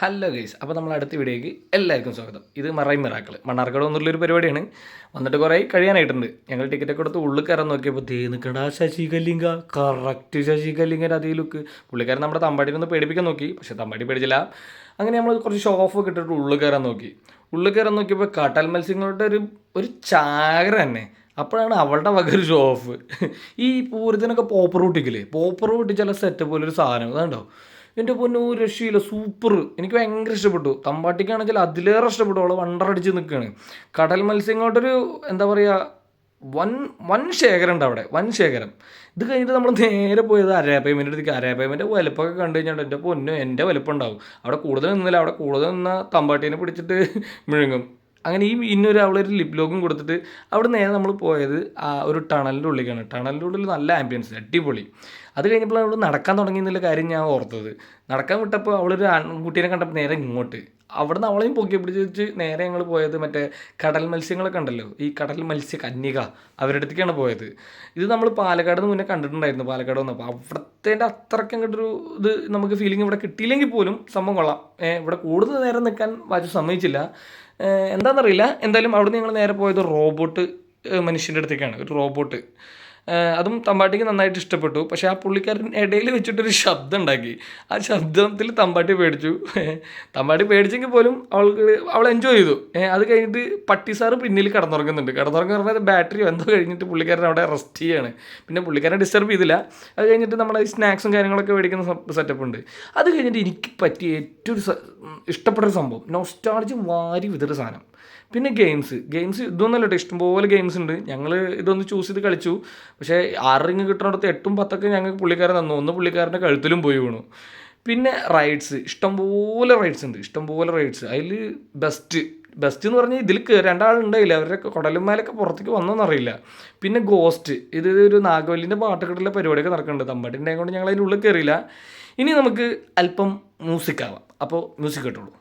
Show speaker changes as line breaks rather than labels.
Hello guys, അപ്പോൾ നമ്മൾ അടുത്ത വീഡിയോയ്ക്ക് എല്ലാവർക്കും സ്വാഗതം. ഇത് മറൈൻ മിറാക്കിൾ മണ്ണാർക്കാട് വന്നുള്ളൊരു പരിപാടിയാണ്. വന്നിട്ട് കുറേ കഴിയാനായിട്ടുണ്ട്. ഞങ്ങൾ ടിക്കറ്റൊക്കെ എടുത്ത് ഉള്ളിൽ കയറാൻ നോക്കിയപ്പോൾ നിൽക്കണ്ട ശശി കല്ലിങ്ക, കറക്റ്റ് ശശി കല്ലിങ്കൻ്റെ അതേ ലുക്ക്. പുള്ളിക്കാരൻ നമ്മുടെ തമ്പാടിയിൽ നിന്ന് പേടിപ്പിക്കാൻ നോക്കി, പക്ഷേ തമ്പാടി പേടിച്ചില്ല. അങ്ങനെ നമ്മൾ കുറച്ച് ഷോ ഓഫ് ഒക്കെ ഇട്ടിട്ട് ഉള്ളിൽ കയറാൻ നോക്കി. ഉള്ളിൽ കയറാൻ നോക്കിയപ്പോൾ കടൽ മത്സ്യങ്ങളുടെ ഒരു ചാകര തന്നെ. അപ്പോഴാണ് അവളുടെ വക ഒരു ഷോ ഓഫ്. ഈ പൂരത്തിനൊക്കെ പോപ്പർ പൊട്ടിക്കില്ലേ, പോപ്പർ പൊട്ടിച്ചുള്ള സെറ്റ് പോലൊരു സാധനം അതുണ്ടോ. എൻ്റെ പൊന്നു രക്ഷയില്ല, സൂപ്പർ. എനിക്ക് ഭയങ്കര ഇഷ്ടപ്പെട്ടു. തമ്പാട്ടിക്കാണെങ്കിൽ അതിലേറെ ഇഷ്ടപ്പെട്ടു. അവൾ വണ്ടറടിച്ച് നിൽക്കുകയാണ്. കടൽ മത്സ്യങ്ങളുടെയൊരു എന്താ പറയുക, വൻ ശേഖരം ഉണ്ട് അവിടെ, വൻ ശേഖരം. ഇത് കഴിഞ്ഞിട്ട് നമ്മൾ നേരെ പോയത് അരാപ്പയ്മൻ്റെ അടുത്തേക്ക്. അരാപ്പയ്മൻ്റെ വലുപ്പമൊക്കെ കണ്ടു കഴിഞ്ഞാൽ എൻ്റെ പൊന്നു എൻ്റെ വലുപ്പം ഉണ്ടാവും. അവിടെ കൂടുതൽ നിന്നില്ല, അവിടെ കൂടുതൽ നിന്നാൽ തമ്പാട്ടീനെ പിടിച്ചിട്ട് മിഴുങ്ങും. അങ്ങനെ ഇന്നൊരു അവളൊരു ലിപ് ലോക്കും കൊടുത്തിട്ട് അവിടെ നേരെ നമ്മൾ പോയത് ഒരു ടണലിൻ്റെ ഉള്ളിലേക്കാണ്. ടണലിൻ്റെ ഉള്ളിൽ നല്ല ആംബിയൻസ്, അടിപൊളി. അത് കഴിഞ്ഞപ്പോൾ അവൾ നടക്കാൻ തുടങ്ങിയെന്നുള്ള കാര്യം ഞാൻ ഓർത്തത്. നടക്കാൻ വിട്ടപ്പോൾ അവളൊരു ആൺകുട്ടീനെ കണ്ടപ്പോൾ നേരെ ഇങ്ങോട്ട്, അവിടെ നിന്ന് അവളെയും പൊക്കി പിടിച്ച് വെച്ച് നേരെ ഞങ്ങൾ പോയത് മറ്റേ കടൽ മത്സ്യങ്ങളൊക്കെ ഉണ്ടല്ലോ, ഈ കടൽ മത്സ്യ കന്യക, അവരുടെ അടുത്തേക്കാണ് പോയത്. ഇത് നമ്മൾ പാലക്കാട് നിന്ന് മുന്നേ കണ്ടിട്ടുണ്ടായിരുന്നു. പാലക്കാട് വന്നപ്പോൾ അവിടുത്തെ അത്രയ്ക്ക് അങ്ങോട്ടൊരു ഇത് നമുക്ക് ഫീലിംഗ് ഇവിടെ കിട്ടിയില്ലെങ്കിൽ പോലും സംഭവം കൊള്ളാം. ഇവിടെ കൂടുതൽ നേരം നിൽക്കാൻ വാച്ച് സമ്മതിച്ചില്ല, എന്താണെന്നറിയില്ല. എന്തായാലും അവിടെ നിന്ന് ഞങ്ങൾ നേരെ പോയത് റോബോട്ട് മനുഷ്യൻ്റെ അടുത്തേക്കാണ്. ഒരു റോബോട്ട്, അതും തമ്പാട്ടിക്ക് നന്നായിട്ട് ഇഷ്ടപ്പെട്ടു. പക്ഷേ ആ പുള്ളിക്കാരൻ ഇടയിൽ വെച്ചിട്ടൊരു ശബ്ദം ഉണ്ടാക്കി. ആ ശബ്ദത്തിൽ തമ്പാട്ടി പേടിച്ചു. തമ്പാട്ടി പേടിച്ചെങ്കിൽ പോലും അവൾ എൻജോയ് ചെയ്തു. അത് കഴിഞ്ഞിട്ട് പട്ടി സാറ് പിന്നിൽ കിടന്നുറങ്ങുന്നുണ്ട്. കിടന്നുറങ്ങുന്നത് ബാറ്ററിയോ എന്തോ കഴിഞ്ഞിട്ട് പുള്ളിക്കാരൻ അവിടെ റെസ്റ്റ് ചെയ്യാണ്. പിന്നെ പുള്ളിക്കാരനെ ഡിസ്റ്റർബ് ചെയ്തില്ല. അത് കഴിഞ്ഞിട്ട് നമ്മൾ ഈ സ്നാക്സും കാര്യങ്ങളൊക്കെ മേടിക്കുന്ന സെറ്റപ്പ് ഉണ്ട്. അത് കഴിഞ്ഞിട്ട് എനിക്ക് പറ്റിയ ഏറ്റവും ഇഷ്ടപ്പെട്ടൊരു സംഭവം, നോസ്റ്റാൾജി വാരി വിതറി സാധനം. പിന്നെ ഗെയിംസ് ഇതൊന്നുമല്ല കേട്ടോ, ഇഷ്ടംപോലെ ഗെയിംസ് ഉണ്ട്. ഞങ്ങൾ ഇതൊന്ന് ചൂസ് ചെയ്ത് കളിച്ചു. പക്ഷേ 6 റിങ് കിട്ടുന്നിടത്ത് 8ഉം 10ഒക്കെ ഞങ്ങൾക്ക് പുള്ളിക്കാരൻ തന്നു. ഒന്ന് പുള്ളിക്കാരൻ്റെ കഴുത്തിലും പോയി വീണു. പിന്നെ റൈഡ്സ്, ഇഷ്ടംപോലെ റൈഡ്സ് ഉണ്ട്, ഇഷ്ടംപോലെ റൈഡ്സ്. അതിൽ ബെസ്റ്റ് എന്ന് പറഞ്ഞാൽ ഇതിൽ രണ്ടാളുണ്ടായില്ല, അവരൊക്കെ കുടലുമാലൊക്കെ പുറത്തേക്ക് വന്നോന്നറിയില്ല. പിന്നെ ഗോസ്റ്റ്, ഇത് ഒരു നാഗവല്ലിൻ്റെ പാട്ടുകെട്ടുള്ള പരിപാടിയൊക്കെ നടക്കുന്നുണ്ട്. തമ്പാട്ടിൻ്റെ കൊണ്ട് ഞങ്ങൾ അതിൻ്റെ ഉള്ളിൽ കയറിയില്ല. ഇനി നമുക്ക് അല്പം മ്യൂസിക് ആവാം. അപ്പോൾ മ്യൂസിക് കേട്ടോളൂ.